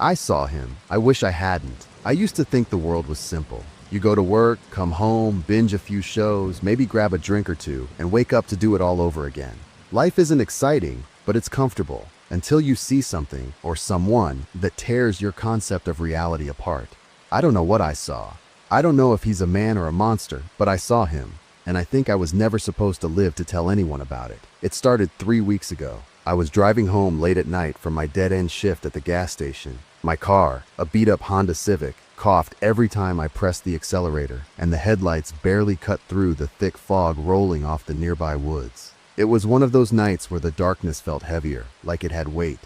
I saw him. I wish I hadn't. I used to think the world was simple. You go to work, come home, binge a few shows, maybe grab a drink or two, and wake up to do it all over again. Life isn't exciting, but it's comfortable, until you see something, or someone, that tears your concept of reality apart. I don't know what I saw. I don't know if he's a man or a monster, but I saw him, and I think I was never supposed to live to tell anyone about it. It started 3 weeks ago. I was driving home late at night from my dead-end shift at the gas station. My car, a beat-up Honda Civic, coughed every time I pressed the accelerator, and the headlights barely cut through the thick fog rolling off the nearby woods. It was one of those nights where the darkness felt heavier, like it had weight.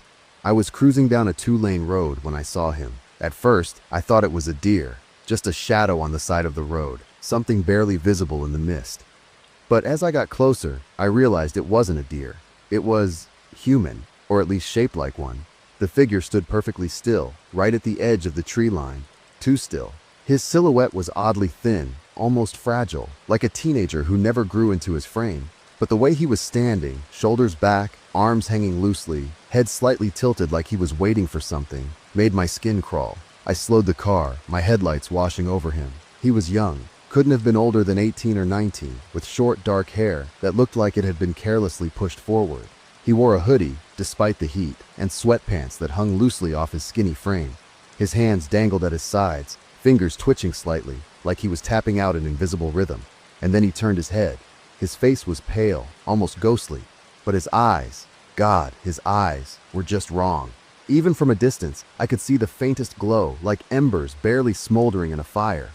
I was cruising down a 2-lane road when I saw him. At first, I thought it was a deer, just a shadow on the side of the road, something barely visible in the mist. But as I got closer, I realized it wasn't a deer. It was human, or at least shaped like one. The figure stood perfectly still, right at the edge of the tree line. Too still. His silhouette was oddly thin, almost fragile, like a teenager who never grew into his frame. But the way he was standing, shoulders back, arms hanging loosely, head slightly tilted like he was waiting for something, made my skin crawl. I slowed the car, my headlights washing over him. He was young, couldn't have been older than 18 or 19, with short dark hair that looked like it had been carelessly pushed forward. He wore a hoodie, despite the heat, and sweatpants that hung loosely off his skinny frame. His hands dangled at his sides, fingers twitching slightly, like he was tapping out an invisible rhythm. And then he turned his head. His face was pale, almost ghostly, but his eyes, God, his eyes, were just wrong. Even from a distance, I could see the faintest glow, like embers barely smoldering in a fire.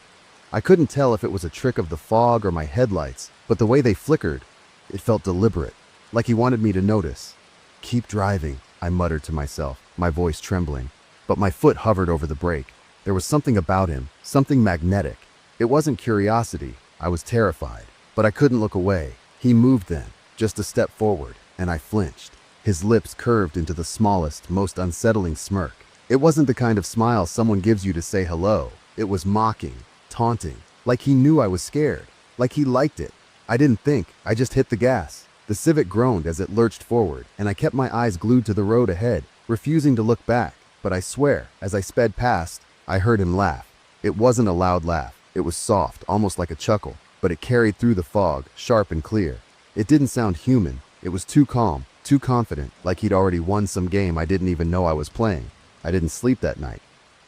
I couldn't tell if it was a trick of the fog or my headlights, but the way they flickered, it felt deliberate, like he wanted me to notice. "Keep driving," I muttered to myself, my voice trembling. But my foot hovered over the brake. There was something about him, something magnetic. It wasn't curiosity, I was terrified, but I couldn't look away. He moved then, just a step forward, and I flinched. His lips curved into the smallest, most unsettling smirk. It wasn't the kind of smile someone gives you to say hello. It was mocking, taunting, like he knew I was scared, like he liked it. I didn't think, I just hit the gas. The Civic groaned as it lurched forward, and I kept my eyes glued to the road ahead, refusing to look back. But I swear, as I sped past, I heard him laugh. It wasn't a loud laugh. It was soft, almost like a chuckle, but it carried through the fog, sharp and clear. It didn't sound human. It was too calm, too confident, like he'd already won some game I didn't even know I was playing. I didn't sleep that night.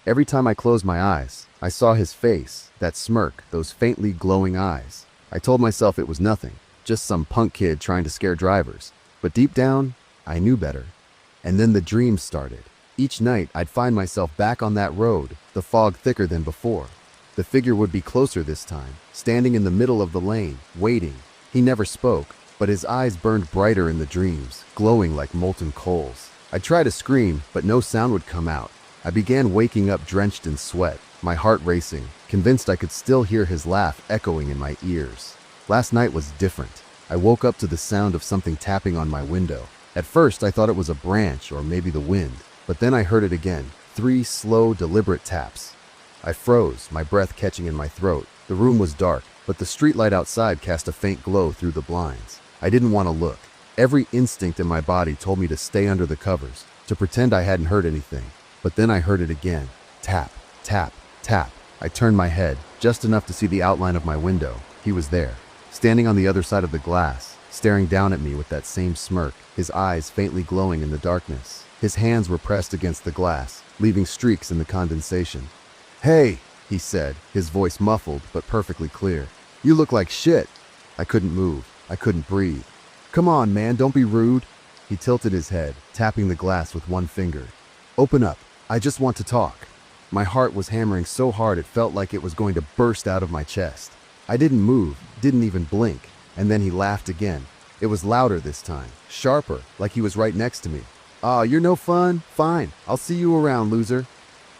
Every time I closed my eyes, I saw his face, that smirk, those faintly glowing eyes. I told myself it was nothing, just some punk kid trying to scare drivers. But deep down, I knew better. And then the dreams started. Each night, I'd find myself back on that road, the fog thicker than before. The figure would be closer this time, standing in the middle of the lane, waiting. He never spoke, but his eyes burned brighter in the dreams, glowing like molten coals. I'd try to scream, but no sound would come out. I began waking up drenched in sweat, my heart racing, convinced I could still hear his laugh echoing in my ears. Last night was different. I woke up to the sound of something tapping on my window. At first, I thought it was a branch or maybe the wind. But then I heard it again, 3 slow, deliberate taps. I froze, my breath catching in my throat. The room was dark, but the streetlight outside cast a faint glow through the blinds. I didn't want to look. Every instinct in my body told me to stay under the covers, to pretend I hadn't heard anything. But then I heard it again. Tap, tap, tap. I turned my head, just enough to see the outline of my window. He was there, standing on the other side of the glass, staring down at me with that same smirk, his eyes faintly glowing in the darkness. His hands were pressed against the glass, leaving streaks in the condensation. "Hey," he said, his voice muffled but perfectly clear. "You look like shit." I couldn't move. I couldn't breathe. "Come on, man, don't be rude." He tilted his head, tapping the glass with one finger. "Open up. I just want to talk." My heart was hammering so hard it felt like it was going to burst out of my chest. I didn't move, didn't even blink, and then he laughed again. It was louder this time, sharper, like he was right next to me. "Aw, you're no fun? Fine, I'll see you around, loser."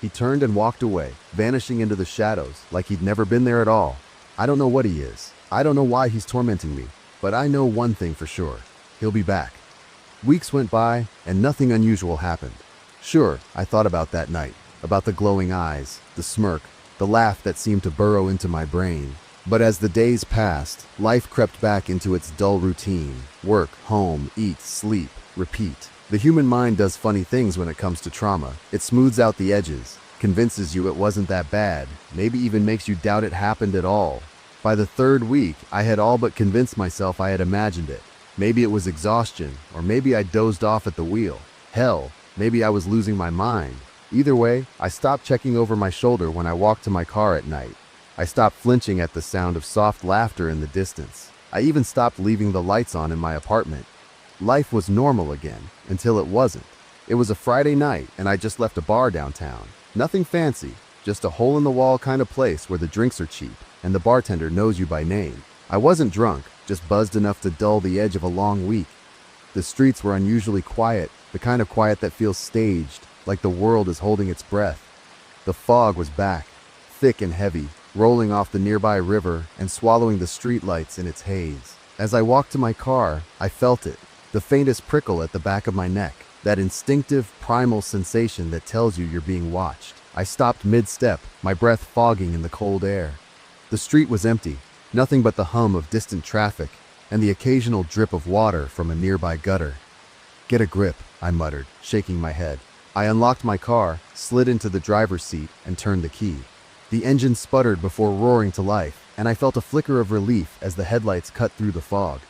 He turned and walked away, vanishing into the shadows, like he'd never been there at all. I don't know what he is. I don't know why he's tormenting me, but I know one thing for sure. He'll be back. Weeks went by, and nothing unusual happened. Sure, I thought about that night, about the glowing eyes, the smirk, the laugh that seemed to burrow into my brain. But as the days passed, life crept back into its dull routine. Work, home, eat, sleep, repeat. The human mind does funny things when it comes to trauma. It smooths out the edges, convinces you it wasn't that bad, maybe even makes you doubt it happened at all. By the third week, I had all but convinced myself I had imagined it. Maybe it was exhaustion, or maybe I dozed off at the wheel. Hell, maybe I was losing my mind. Either way, I stopped checking over my shoulder when I walked to my car at night. I stopped flinching at the sound of soft laughter in the distance. I even stopped leaving the lights on in my apartment. Life was normal again, until it wasn't. It was a Friday night, and I just left a bar downtown. Nothing fancy, just a hole-in-the-wall kind of place where the drinks are cheap, and the bartender knows you by name. I wasn't drunk, just buzzed enough to dull the edge of a long week. The streets were unusually quiet, the kind of quiet that feels staged, like the world is holding its breath. The fog was back, thick and heavy, rolling off the nearby river and swallowing the streetlights in its haze. As I walked to my car, I felt it, the faintest prickle at the back of my neck, that instinctive, primal sensation that tells you you're being watched. I stopped mid-step, my breath fogging in the cold air. The street was empty, nothing but the hum of distant traffic and the occasional drip of water from a nearby gutter. "Get a grip," I muttered, shaking my head. I unlocked my car, slid into the driver's seat, and turned the key. The engine sputtered before roaring to life, and I felt a flicker of relief as the headlights cut through the fog.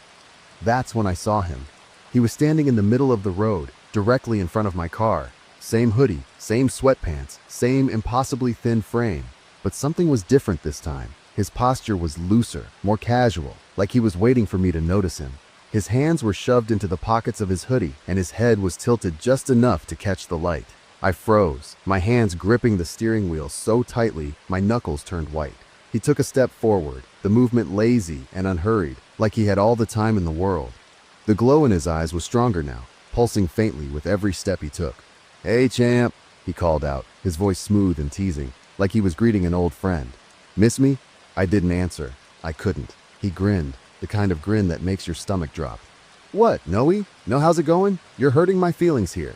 That's when I saw him. He was standing in the middle of the road, directly in front of my car. Same hoodie, same sweatpants, same impossibly thin frame. But something was different this time. His posture was looser, more casual, like he was waiting for me to notice him. His hands were shoved into the pockets of his hoodie, and his head was tilted just enough to catch the light. I froze, my hands gripping the steering wheel so tightly my knuckles turned white. He took a step forward, the movement lazy and unhurried, like he had all the time in the world. The glow in his eyes was stronger now, pulsing faintly with every step he took. "Hey, champ," he called out, his voice smooth and teasing, like he was greeting an old friend. "Miss me?" I didn't answer. I couldn't. He grinned, the kind of grin that makes your stomach drop. "What, Noe? No, how's it going? You're hurting my feelings here."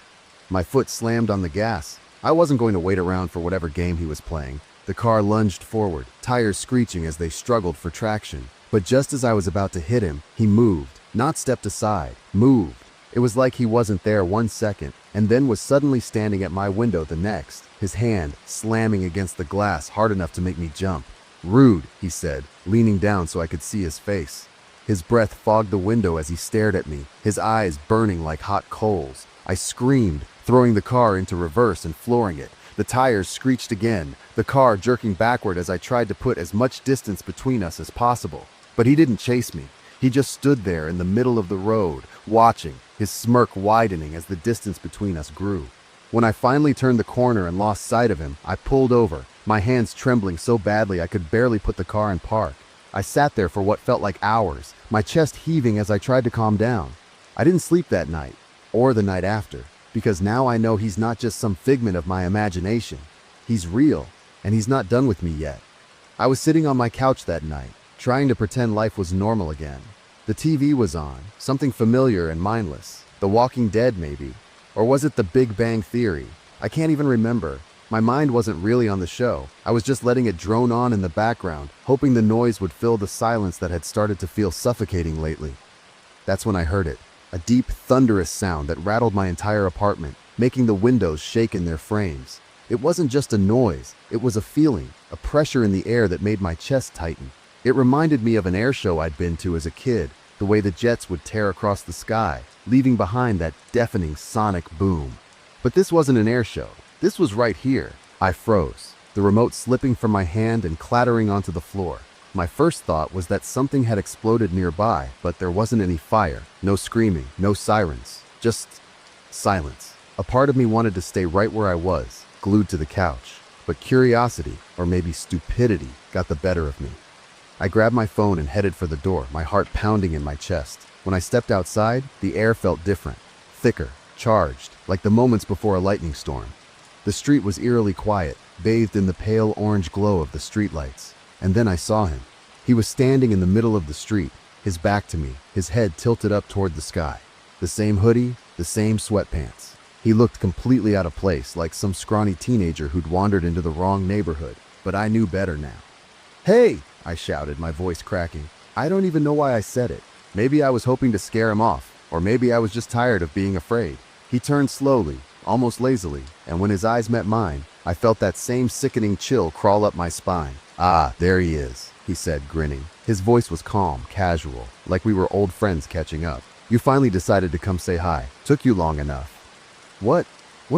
My foot slammed on the gas. I wasn't going to wait around for whatever game he was playing. The car lunged forward, tires screeching as they struggled for traction. But just as I was about to hit him, he moved, not stepped aside, moved. It was like he wasn't there 1 second, and then was suddenly standing at my window the next, his hand slamming against the glass hard enough to make me jump. "Rude," he said, leaning down so I could see his face. His breath fogged the window as he stared at me, his eyes burning like hot coals. I screamed, throwing the car into reverse and flooring it. The tires screeched again, the car jerking backward as I tried to put as much distance between us as possible. But he didn't chase me. He just stood there in the middle of the road, watching, his smirk widening as the distance between us grew. When I finally turned the corner and lost sight of him, I pulled over, my hands trembling so badly I could barely put the car in park. I sat there for what felt like hours, my chest heaving as I tried to calm down. I didn't sleep that night, or the night after, because now I know he's not just some figment of my imagination. He's real, and he's not done with me yet. I was sitting on my couch that night, trying to pretend life was normal again. The TV was on, something familiar and mindless. The Walking Dead, maybe. Or was it The Big Bang Theory? I can't even remember. My mind wasn't really on the show. I was just letting it drone on in the background, hoping the noise would fill the silence that had started to feel suffocating lately. That's when I heard it. A deep, thunderous sound that rattled my entire apartment, making the windows shake in their frames. It wasn't just a noise, it was a feeling, a pressure in the air that made my chest tighten. It reminded me of an air show I'd been to as a kid, the way the jets would tear across the sky, leaving behind that deafening sonic boom. But this wasn't an air show. This was right here. I froze, the remote slipping from my hand and clattering onto the floor. My first thought was that something had exploded nearby, but there wasn't any fire, no screaming, no sirens, just silence. A part of me wanted to stay right where I was, glued to the couch, but curiosity, or maybe stupidity, got the better of me. I grabbed my phone and headed for the door, my heart pounding in my chest. When I stepped outside, the air felt different, thicker, charged, like the moments before a lightning storm. The street was eerily quiet, bathed in the pale orange glow of the streetlights. And then I saw him. He was standing in the middle of the street, his back to me, his head tilted up toward the sky. The same hoodie, the same sweatpants. He looked completely out of place, like some scrawny teenager who'd wandered into the wrong neighborhood, but I knew better now. "Hey!" I shouted, my voice cracking. I don't even know why I said it. Maybe I was hoping to scare him off, or maybe I was just tired of being afraid. He turned slowly, almost lazily, and when his eyes met mine, I felt that same sickening chill crawl up my spine. "Ah, there he is," he said, grinning. His voice was calm, casual, like we were old friends catching up. "You finally decided to come say hi. Took you long enough." What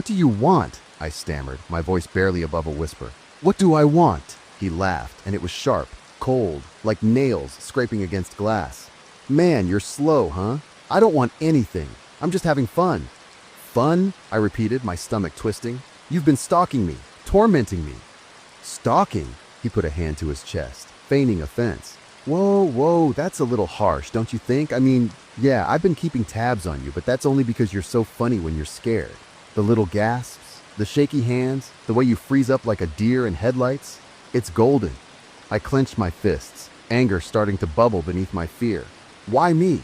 do you want?" I stammered, my voice barely above a whisper. "What do I want?" He laughed, and it was sharp, cold, like nails scraping against glass. "Man, you're slow, huh? I don't want anything. I'm just having fun." "Fun?" I repeated, my stomach twisting. "You've been stalking me, tormenting me." "Stalking?" He put a hand to his chest, feigning offense. Whoa, that's a little harsh, don't you think? I mean, yeah, I've been keeping tabs on you, but that's only because you're so funny when you're scared. The little gasps, the shaky hands, the way you freeze up like a deer in headlights. It's golden." I clenched my fists, anger starting to bubble beneath my fear. "Why me?"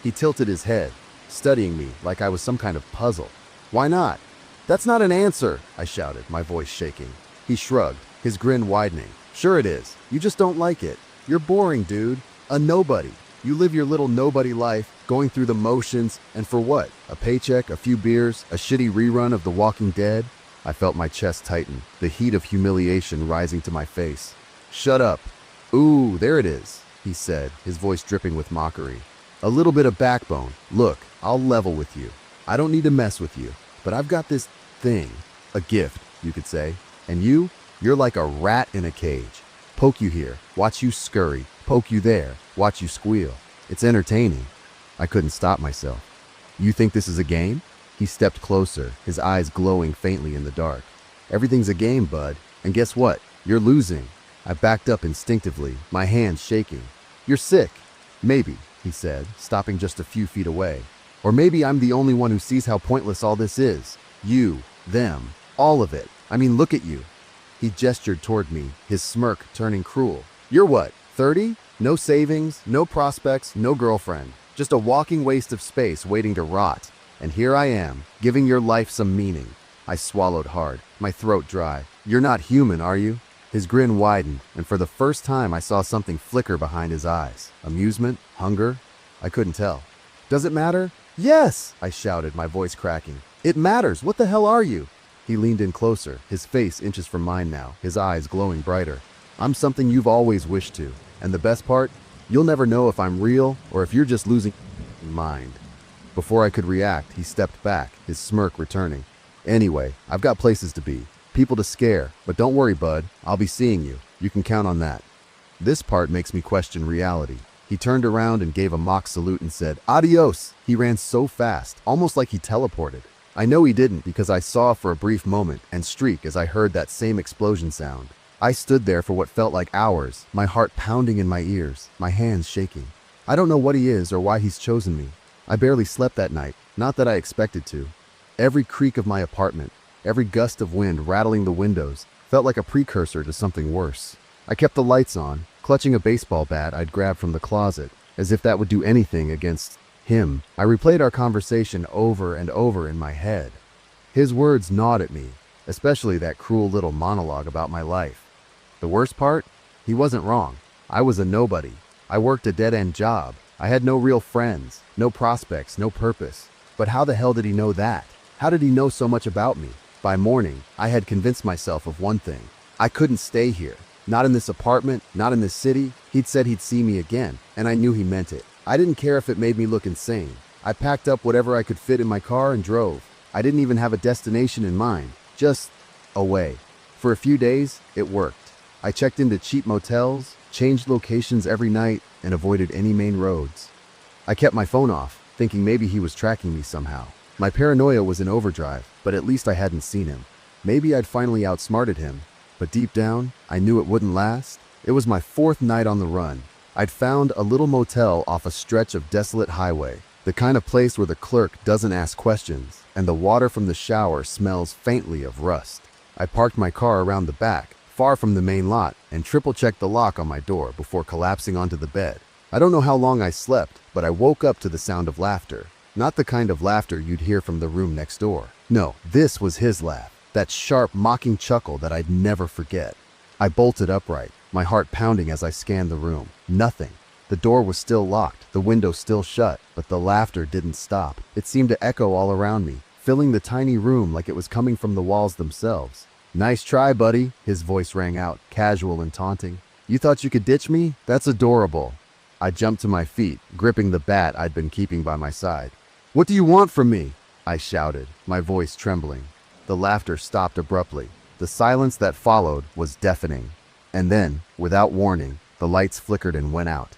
He tilted his head, studying me like I was some kind of puzzle. "Why not?" "That's not an answer," I shouted, my voice shaking. He shrugged, his grin widening. "Sure it is. You just don't like it. You're boring, dude. A nobody. You live your little nobody life, going through the motions, and for what? A paycheck, a few beers, a shitty rerun of The Walking Dead?" I felt my chest tighten, the heat of humiliation rising to my face. "Shut up." "Ooh, there it is," he said, his voice dripping with mockery. "A little bit of backbone. Look, I'll level with you. I don't need to mess with you, but I've got this thing. A gift, you could say. And you're like a rat in a cage. Poke you here, watch you scurry. Poke you there, watch you squeal. It's entertaining." I couldn't stop myself. "You think this is a game?" He stepped closer, his eyes glowing faintly in the dark. "Everything's a game, bud. And guess what? You're losing." I backed up instinctively, my hands shaking. "You're sick." "Maybe," he said, stopping just a few feet away. "Or maybe I'm the only one who sees how pointless all this is. You, them, all of it. I mean, look at you." He gestured toward me, his smirk turning cruel. "You're what, 30? No savings, no prospects, no girlfriend. Just a walking waste of space waiting to rot. And here I am, giving your life some meaning." I swallowed hard, my throat dry. "You're not human, are you?" His grin widened, and for the first time I saw something flicker behind his eyes. Amusement? Hunger? I couldn't tell. "Does it matter?" "Yes!" I shouted, my voice cracking. "It matters! What the hell are you?" He leaned in closer, his face inches from mine now, his eyes glowing brighter. "I'm something you've always wished to. And the best part? You'll never know if I'm real or if you're just losing mind." Before I could react, he stepped back, his smirk returning. "Anyway, I've got places to be, people to scare, but don't worry, bud. I'll be seeing you. You can count on that." This part makes me question reality. He turned around and gave a mock salute and said, "Adios!" He ran so fast, almost like he teleported. I know he didn't because I saw for a brief moment and streak as I heard that same explosion sound. I stood there for what felt like hours, my heart pounding in my ears, my hands shaking. I don't know what he is or why he's chosen me. I barely slept that night, not that I expected to. Every creak of my apartment, every gust of wind rattling the windows, felt like a precursor to something worse. I kept the lights on, clutching a baseball bat I'd grabbed from the closet, as if that would do anything against him. I replayed our conversation over and over in my head. His words gnawed at me, especially that cruel little monologue about my life. The worst part? He wasn't wrong. I was a nobody. I worked a dead-end job. I had no real friends, no prospects, no purpose. But how the hell did he know that? How did he know so much about me? By morning, I had convinced myself of one thing. I couldn't stay here. Not in this apartment, not in this city. He'd said he'd see me again, and I knew he meant it. I didn't care if it made me look insane. I packed up whatever I could fit in my car and drove. I didn't even have a destination in mind, just away. For a few days, it worked. I checked into cheap motels, changed locations every night, and avoided any main roads. I kept my phone off, thinking maybe he was tracking me somehow. My paranoia was in overdrive, but at least I hadn't seen him. Maybe I'd finally outsmarted him, but deep down, I knew it wouldn't last. It was my 4th night on the run. I'd found a little motel off a stretch of desolate highway, the kind of place where the clerk doesn't ask questions, and the water from the shower smells faintly of rust. I parked my car around the back, far from the main lot, and triple-checked the lock on my door before collapsing onto the bed. I don't know how long I slept, but I woke up to the sound of laughter. Not the kind of laughter you'd hear from the room next door. No, this was his laugh, that sharp, mocking chuckle that I'd never forget. I bolted upright, my heart pounding as I scanned the room. Nothing. The door was still locked, the window still shut, but the laughter didn't stop. It seemed to echo all around me, filling the tiny room like it was coming from the walls themselves. "Nice try, buddy," his voice rang out, casual and taunting. "You thought you could ditch me? That's adorable." I jumped to my feet, gripping the bat I'd been keeping by my side. "What do you want from me?" I shouted, my voice trembling. The laughter stopped abruptly. The silence that followed was deafening. And then, without warning, the lights flickered and went out.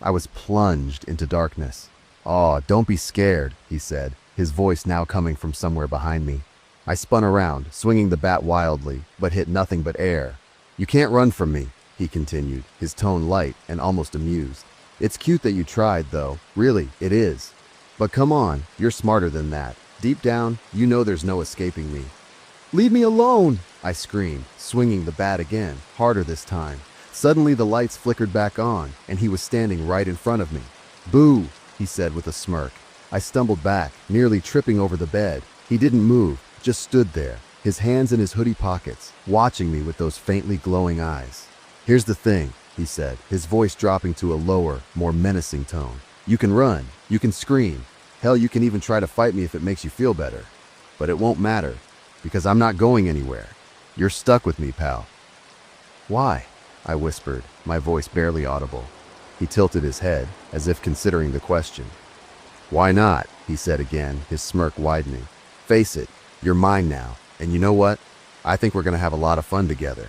I was plunged into darkness. "Aw, don't be scared," he said, his voice now coming from somewhere behind me. I spun around, swinging the bat wildly, but hit nothing but air. "You can't run from me," he continued, his tone light and almost amused. "It's cute that you tried, though. Really, it is. But come on, you're smarter than that. Deep down, you know there's no escaping me." "Leave me alone!" I screamed, swinging the bat again, harder this time. Suddenly the lights flickered back on, and he was standing right in front of me. "Boo," he said with a smirk. I stumbled back, nearly tripping over the bed. He didn't move, just stood there, his hands in his hoodie pockets, watching me with those faintly glowing eyes. "Here's the thing," he said, his voice dropping to a lower, more menacing tone. "You can run, you can scream. Hell, you can even try to fight me if it makes you feel better. But it won't matter, because I'm not going anywhere. You're stuck with me, pal." "Why?" I whispered, my voice barely audible. He tilted his head, as if considering the question. "Why not?" he said again, his smirk widening. "Face it, you're mine now, and you know what? I think we're gonna have a lot of fun together."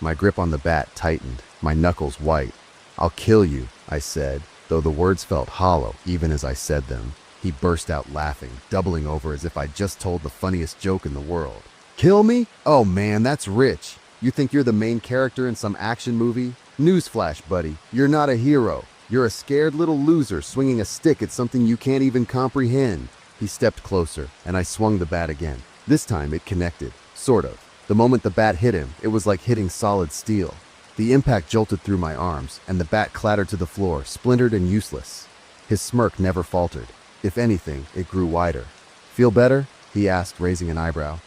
My grip on the bat tightened, my knuckles white. "I'll kill you," I said, though the words felt hollow even as I said them. He burst out laughing, doubling over as if I'd just told the funniest joke in the world. "Kill me? Oh man, that's rich. You think you're the main character in some action movie? Newsflash, buddy, you're not a hero. You're a scared little loser swinging a stick at something you can't even comprehend." He stepped closer, and I swung the bat again. This time it connected, sort of. The moment the bat hit him, it was like hitting solid steel. The impact jolted through my arms, and the bat clattered to the floor, splintered and useless. His smirk never faltered. If anything, it grew wider. "Feel better?" he asked, raising an eyebrow.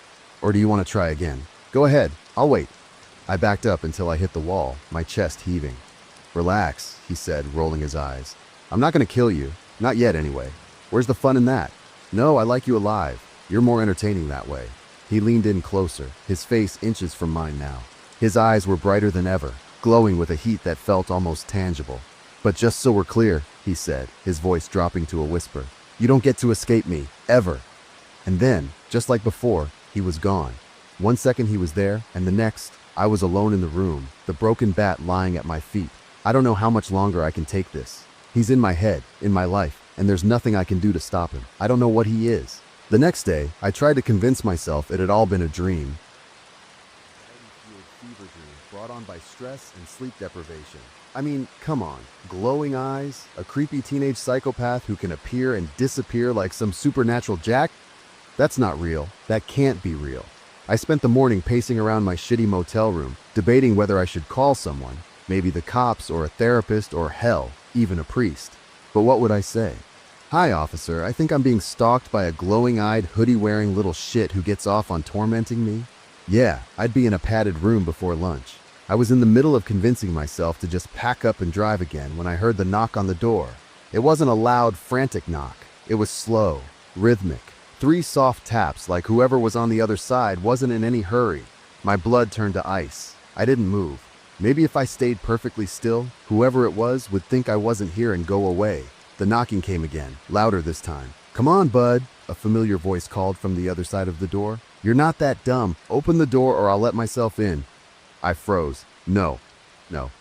"Or do you want to try again? Go ahead, I'll wait." I backed up until I hit the wall, my chest heaving. "Relax," he said, rolling his eyes. "I'm not going to kill you. Not yet, anyway. Where's the fun in that? No, I like you alive. You're more entertaining that way." He leaned in closer, his face inches from mine now. His eyes were brighter than ever, glowing with a heat that felt almost tangible. "But just so we're clear," he said, his voice dropping to a whisper, "you don't get to escape me, ever." And then, just like before, he was gone. 1 second he was there, and the next, I was alone in the room, the broken bat lying at my feet. I don't know how much longer I can take this. He's in my head, in my life, and there's nothing I can do to stop him. I don't know what he is. The next day, I tried to convince myself it had all been a dream. Fever dream brought on by stress and sleep deprivation. I mean, come on. Glowing eyes, a creepy teenage psychopath who can appear and disappear like some supernatural jack? That's not real. That can't be real. I spent the morning pacing around my shitty motel room, debating whether I should call someone, maybe the cops or a therapist or hell, even a priest. But what would I say? "Hi, officer, I think I'm being stalked by a glowing-eyed, hoodie-wearing little shit who gets off on tormenting me." Yeah, I'd be in a padded room before lunch. I was in the middle of convincing myself to just pack up and drive again when I heard the knock on the door. It wasn't a loud, frantic knock. It was slow, rhythmic. 3 soft taps like whoever was on the other side wasn't in any hurry. My blood turned to ice. I didn't move. Maybe if I stayed perfectly still, whoever it was would think I wasn't here and go away. The knocking came again, louder this time. "Come on, bud," a familiar voice called from the other side of the door. "You're not that dumb. Open the door or I'll let myself in." I froze. No,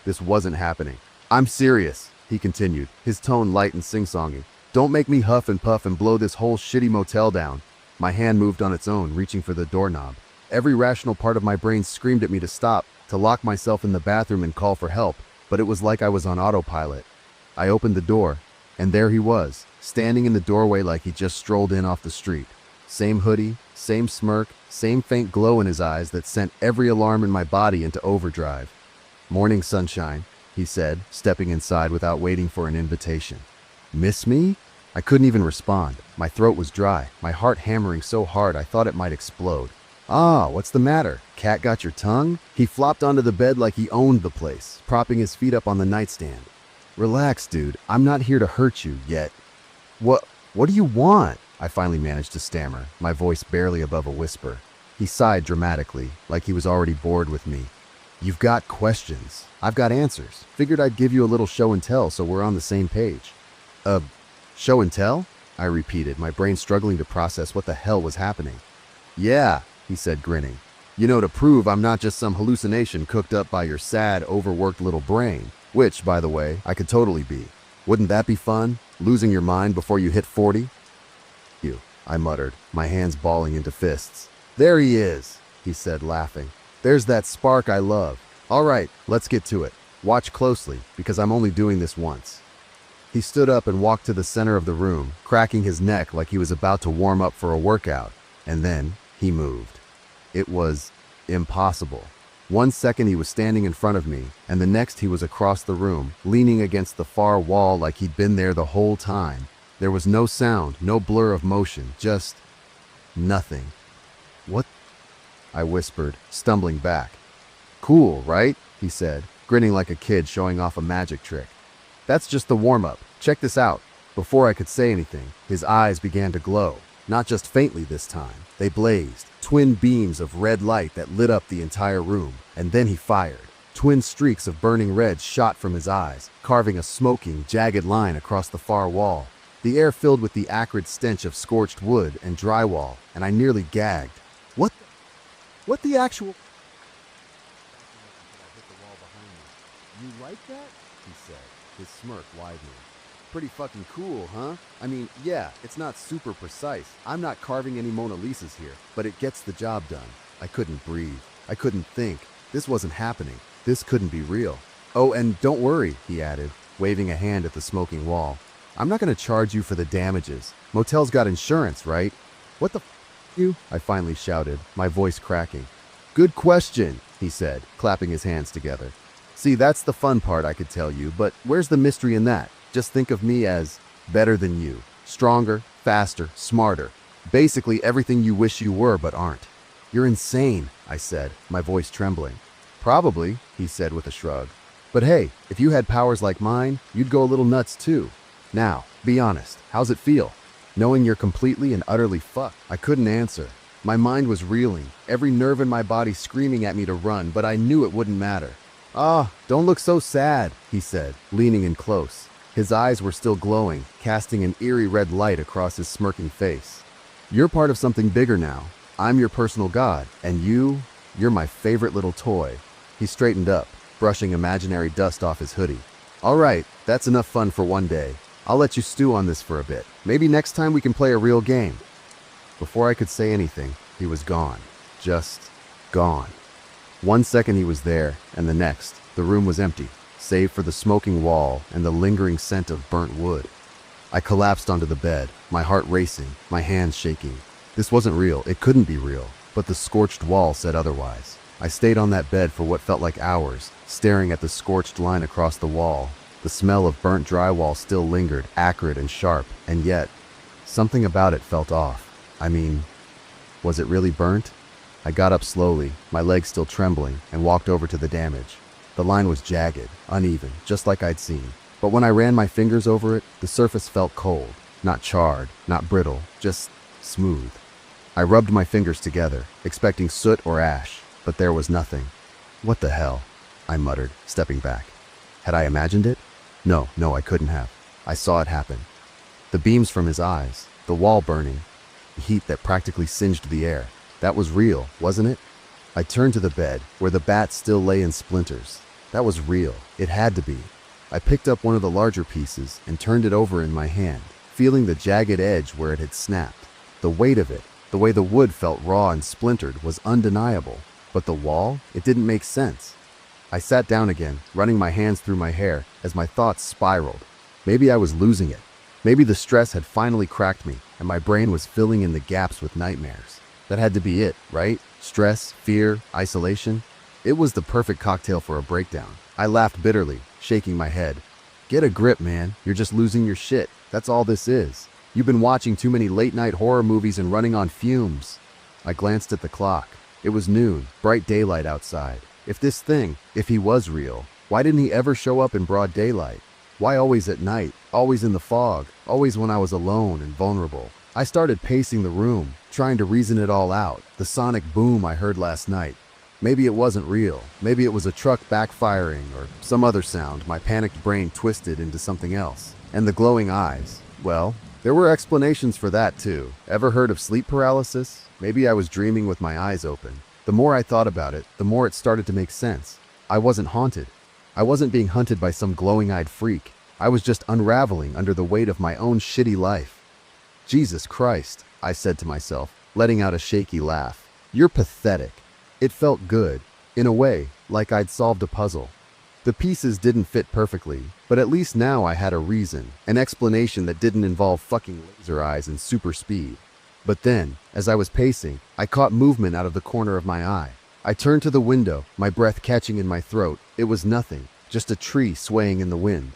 this wasn't happening. "I'm serious," he continued, his tone light and sing-songy. "Don't make me huff and puff and blow this whole shitty motel down." My hand moved on its own, reaching for the doorknob. Every rational part of my brain screamed at me to stop, to lock myself in the bathroom and call for help, but it was like I was on autopilot. I opened the door, and there he was, standing in the doorway like he just strolled in off the street. Same hoodie, same smirk, same faint glow in his eyes that sent every alarm in my body into overdrive. "Morning, sunshine," he said, stepping inside without waiting for an invitation. "Miss me?" I couldn't even respond. My throat was dry, my heart hammering so hard I thought it might explode. "Ah, what's the matter? Cat got your tongue?" He flopped onto the bed like he owned the place, propping his feet up on the nightstand. "Relax, dude. I'm not here to hurt you yet." What do you want?" I finally managed to stammer, my voice barely above a whisper. He sighed dramatically, like he was already bored with me. You've got questions. I've got answers. Figured I'd give you a little show and tell so we're on the same page. Show and tell? I repeated, my brain struggling to process what the hell was happening. Yeah, he said, grinning. You know, to prove I'm not just some hallucination cooked up by your sad, overworked little brain, which, by the way, I could totally be. Wouldn't that be fun? Losing your mind before you hit 40? You, I muttered, my hands balling into fists. There he is, he said, laughing. There's that spark I love. All right, let's get to it. Watch closely, because I'm only doing this once. He stood up and walked to the center of the room, cracking his neck like he was about to warm up for a workout. And then he moved. It was impossible. 1 second he was standing in front of me, and the next he was across the room, leaning against the far wall like he'd been there the whole time. There was no sound, no blur of motion, just nothing. What? I whispered, stumbling back. Cool, right? He said, grinning like a kid showing off a magic trick. That's just the warm-up. Check this out. Before I could say anything, his eyes began to glow. Not just faintly this time. They blazed, twin beams of red light that lit up the entire room. And then he fired. Twin streaks of burning red shot from his eyes, carving a smoking, jagged line across the far wall. The air filled with the acrid stench of scorched wood and drywall, and I nearly gagged. What the actual... You like that? He said, his smirk widening. Pretty fucking cool, huh? I mean, yeah, it's not super precise. I'm not carving any Mona Lisas here, but it gets the job done. I couldn't breathe. I couldn't think. This wasn't happening. This couldn't be real. Oh, and don't worry, he added, waving a hand at the smoking wall. I'm not going to charge you for the damages. Motel's got insurance, right? What the you? I finally shouted, my voice cracking. Good question, he said, clapping his hands together. See, that's the fun part, I could tell you, but where's the mystery in that? Just think of me as better than you, stronger, faster, smarter. Basically everything you wish you were but aren't. You're insane, I said, my voice trembling. Probably, he said with a shrug. But hey, if you had powers like mine, you'd go a little nuts too. Now, be honest, how's it feel? Knowing you're completely and utterly fucked. I couldn't answer. My mind was reeling, every nerve in my body screaming at me to run, but I knew it wouldn't matter. Ah, don't look so sad, he said, leaning in close. His eyes were still glowing, casting an eerie red light across his smirking face. You're part of something bigger now. I'm your personal god, and you're my favorite little toy. He straightened up, brushing imaginary dust off his hoodie. All right, that's enough fun for one day. I'll let you stew on this for a bit. Maybe next time we can play a real game. Before I could say anything, he was gone. Just gone. 1 second he was there, and the next, the room was empty, save for the smoking wall and the lingering scent of burnt wood. I collapsed onto the bed, my heart racing, my hands shaking. This wasn't real, it couldn't be real, but the scorched wall said otherwise. I stayed on that bed for what felt like hours, staring at the scorched line across the wall. The smell of burnt drywall still lingered, acrid and sharp, and yet, something about it felt off. I mean, was it really burnt? I got up slowly, my legs still trembling, and walked over to the damage. The line was jagged, uneven, just like I'd seen. But when I ran my fingers over it, the surface felt cold. Not charred, not brittle, just smooth. I rubbed my fingers together, expecting soot or ash, but there was nothing. What the hell? I muttered, stepping back. Had I imagined it? No, I couldn't have. I saw it happen. The beams from his eyes, the wall burning, the heat that practically singed the air. That was real, wasn't it? I turned to the bed, where the bat still lay in splinters. That was real. It had to be. I picked up one of the larger pieces and turned it over in my hand, feeling the jagged edge where it had snapped. The weight of it, the way the wood felt raw and splintered, was undeniable. But the wall? It didn't make sense. I sat down again, running my hands through my hair as my thoughts spiraled. Maybe I was losing it. Maybe the stress had finally cracked me, and my brain was filling in the gaps with nightmares. That had to be it, right? Stress, fear, isolation. It was the perfect cocktail for a breakdown. I laughed bitterly, shaking my head. Get a grip, man. You're just losing your shit. That's all this is. You've been watching too many late-night horror movies and running on fumes. I glanced at the clock. It was noon, bright daylight outside. If he was real, why didn't he ever show up in broad daylight? Why always at night, always in the fog, always when I was alone and vulnerable? I started pacing the room, trying to reason it all out. The sonic boom I heard last night. Maybe it wasn't real. Maybe it was a truck backfiring or some other sound my panicked brain twisted into something else. And the glowing eyes. Well, there were explanations for that too. Ever heard of sleep paralysis? Maybe I was dreaming with my eyes open. The more I thought about it, the more it started to make sense. I wasn't haunted. I wasn't being hunted by some glowing-eyed freak. I was just unraveling under the weight of my own shitty life. Jesus Christ, I said to myself, letting out a shaky laugh. You're pathetic. It felt good, in a way, like I'd solved a puzzle. The pieces didn't fit perfectly, but at least now I had a reason, an explanation that didn't involve fucking laser eyes and super speed. But then, as I was pacing, I caught movement out of the corner of my eye. I turned to the window, my breath catching in my throat. It was nothing, just a tree swaying in the wind.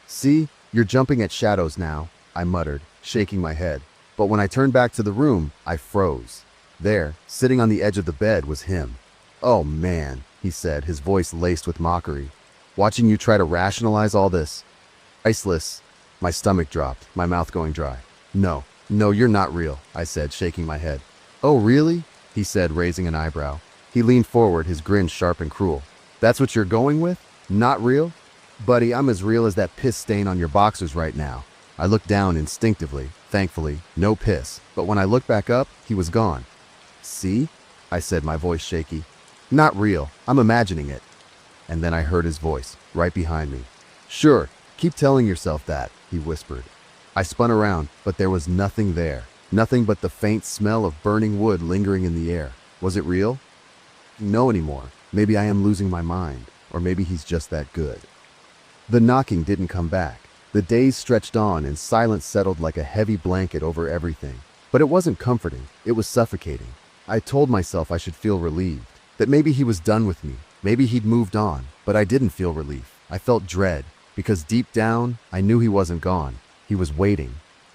See, you're jumping at shadows now, I muttered, shaking my head. But when I turned back to the room, I froze. There, sitting on the edge of the bed, was him. Oh man, he said, his voice laced with mockery. Watching you try to rationalize all this. Priceless. My stomach dropped, my mouth going dry. No, you're not real, I said, shaking my head. Oh really? He said, raising an eyebrow. He leaned forward, his grin sharp and cruel. That's what you're going with? Not real? Buddy, I'm as real as that piss stain on your boxers right now. I looked down instinctively. Thankfully, no piss. But when I looked back up, he was gone. See? I said, my voice shaky. Not real. I'm imagining it. And then I heard his voice, right behind me. Sure, keep telling yourself that, he whispered. I spun around, but there was nothing there. Nothing but the faint smell of burning wood lingering in the air. Was it real? No anymore. Maybe I am losing my mind. Or maybe he's just that good. The knocking didn't come back. The days stretched on and silence settled like a heavy blanket over everything. But it wasn't comforting. It was suffocating. I told myself I should feel relieved. That maybe he was done with me. Maybe he'd moved on. But I didn't feel relief. I felt dread. Because deep down, I knew he wasn't gone. He was waiting.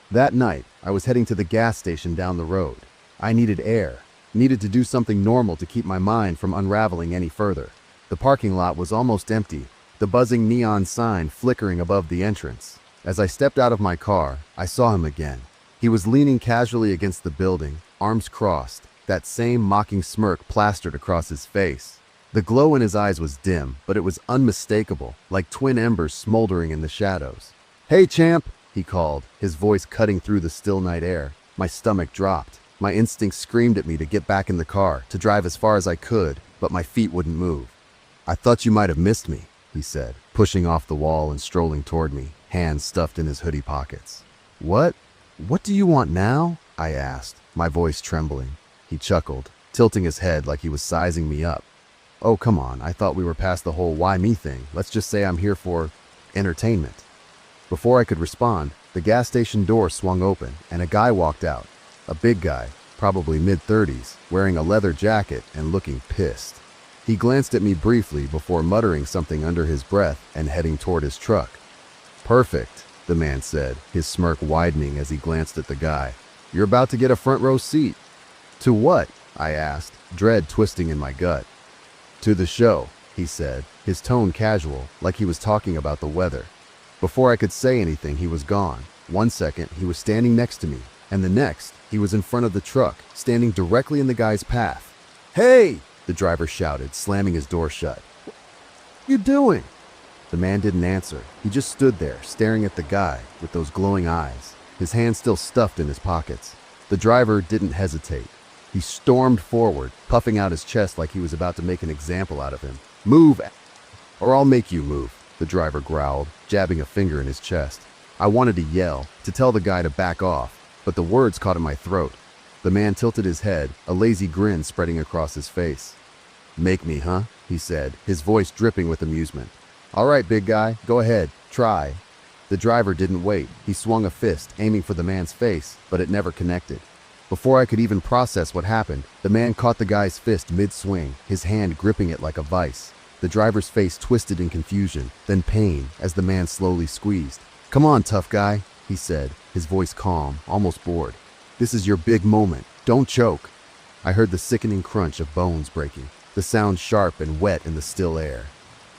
That night, I was heading to the gas station down the road. I needed air. Needed to do something normal to keep my mind from unraveling any further. The parking lot was almost empty. The buzzing neon sign flickering above the entrance. As I stepped out of my car, I saw him again. He was leaning casually against the building, arms crossed, that same mocking smirk plastered across his face. The glow in his eyes was dim, but it was unmistakable, like twin embers smoldering in the shadows. Hey, champ, he called, his voice cutting through the still night air. My stomach dropped. My instincts screamed at me to get back in the car, to drive as far as I could, but my feet wouldn't move. I thought you might have missed me, he said, pushing off the wall and strolling toward me, hands stuffed in his hoodie pockets. What do you want now? I asked, my voice trembling. He chuckled, tilting his head like he was sizing me up. Oh, come on, I thought we were past the whole why me thing. Let's just say I'm here for entertainment. Before I could respond, the gas station door swung open and a guy walked out. A big guy, probably mid-30s, wearing a leather jacket and looking pissed. He glanced at me briefly before muttering something under his breath and heading toward his truck. Perfect, the man said, his smirk widening as he glanced at the guy. You're about to get a front row seat. To what? I asked, dread twisting in my gut. To the show, he said, his tone casual, like he was talking about the weather. Before I could say anything, he was gone. 1 second, he was standing next to me, and the next, he was in front of the truck, standing directly in the guy's path. Hey! The driver shouted, slamming his door shut. What are you doing? The man didn't answer. He just stood there, staring at the guy with those glowing eyes, his hands still stuffed in his pockets. The driver didn't hesitate. He stormed forward, puffing out his chest like he was about to make an example out of him. Move, or I'll make you move, the driver growled, jabbing a finger in his chest. I wanted to yell, to tell the guy to back off, but the words caught in my throat. The man tilted his head, a lazy grin spreading across his face. Make me, huh? He said, his voice dripping with amusement. All right, big guy, go ahead, try. The driver didn't wait. He swung a fist, aiming for the man's face, but it never connected. Before I could even process what happened, the man caught the guy's fist mid-swing, his hand gripping it like a vice. The driver's face twisted in confusion, then pain, as the man slowly squeezed. Come on, tough guy, he said, his voice calm, almost bored. This is your big moment. Don't choke. I heard the sickening crunch of bones breaking, the sound sharp and wet in the still air.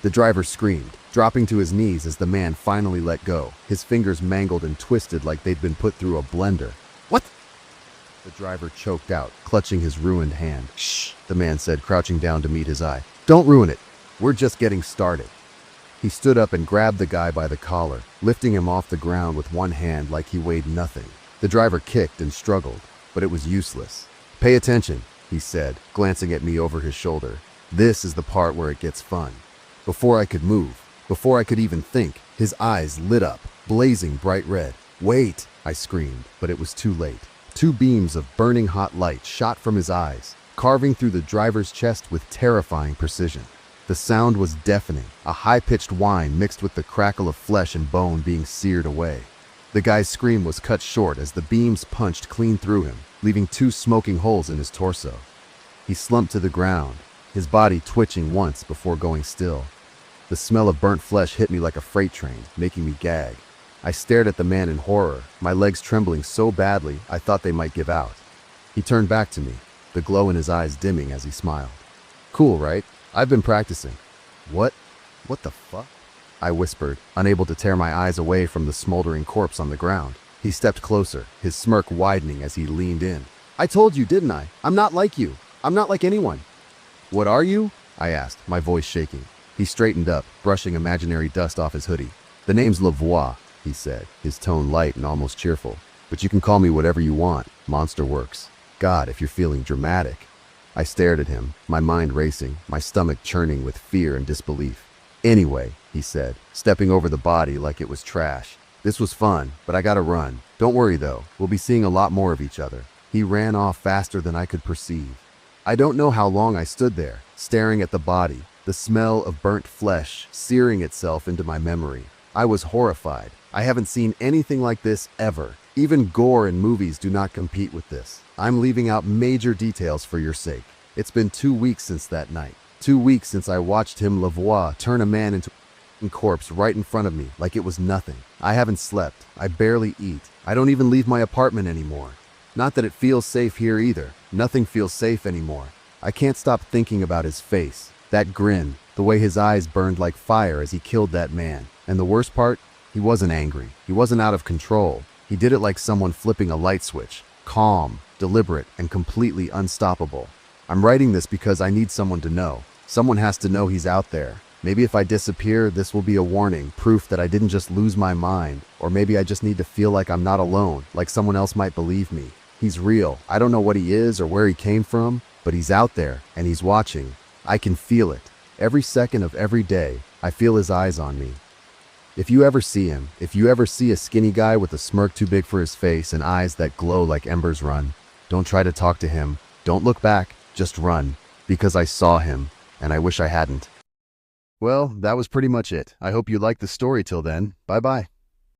The driver screamed, dropping to his knees as the man finally let go, his fingers mangled and twisted like they'd been put through a blender. What? The driver choked out, clutching his ruined hand. Shh, the man said, crouching down to meet his eye. Don't ruin it. We're just getting started. He stood up and grabbed the guy by the collar, lifting him off the ground with one hand like he weighed nothing. The driver kicked and struggled, but it was useless. Pay attention, he said, glancing at me over his shoulder. This is the part where it gets fun. Before I could move, before I could even think, his eyes lit up, blazing bright red. Wait, I screamed, but it was too late. Two beams of burning hot light shot from his eyes, carving through the driver's chest with terrifying precision. The sound was deafening, a high-pitched whine mixed with the crackle of flesh and bone being seared away. The guy's scream was cut short as the beams punched clean through him, leaving two smoking holes in his torso. He slumped to the ground, his body twitching once before going still. The smell of burnt flesh hit me like a freight train, making me gag. I stared at the man in horror, my legs trembling so badly I thought they might give out. He turned back to me, the glow in his eyes dimming as he smiled. Cool, right? I've been practicing. What the fuck? I whispered, unable to tear my eyes away from the smoldering corpse on the ground. He stepped closer, his smirk widening as he leaned in. I told you, didn't I? I'm not like you. I'm not like anyone. What are you? I asked, my voice shaking. He straightened up, brushing imaginary dust off his hoodie. The name's Lavoie, he said, his tone light and almost cheerful. But you can call me whatever you want. Monster works. God, if you're feeling dramatic. I stared at him, my mind racing, my stomach churning with fear and disbelief. Anyway, he said, stepping over the body like it was trash. This was fun, but I gotta run. Don't worry though, we'll be seeing a lot more of each other. He ran off faster than I could perceive. I don't know how long I stood there, staring at the body, the smell of burnt flesh searing itself into my memory. I was horrified. I haven't seen anything like this ever. Even gore in movies do not compete with this. I'm leaving out major details for your sake. It's been 2 weeks since that night. 2 weeks since I watched him, Lavoie, turn a man into a corpse right in front of me like it was nothing. I haven't slept. I barely eat. I don't even leave my apartment anymore. Not that it feels safe here either. Nothing feels safe anymore. I can't stop thinking about his face. That grin, the way his eyes burned like fire as he killed that man. And the worst part, he wasn't angry. He wasn't out of control. He did it like someone flipping a light switch. Calm, deliberate, and completely unstoppable. I'm writing this because I need someone to know. Someone has to know he's out there. Maybe if I disappear, this will be a warning, proof that I didn't just lose my mind. Or maybe I just need to feel like I'm not alone, like someone else might believe me. He's real. I don't know what he is or where he came from, but he's out there and he's watching. I can feel it. Every second of every day, I feel his eyes on me. If you ever see him, if you ever see a skinny guy with a smirk too big for his face and eyes that glow like embers, run. Don't try to talk to him. Don't look back. Just run. Because I saw him, and I wish I hadn't. Well, that was pretty much it. I hope you liked the story till then. Bye-bye.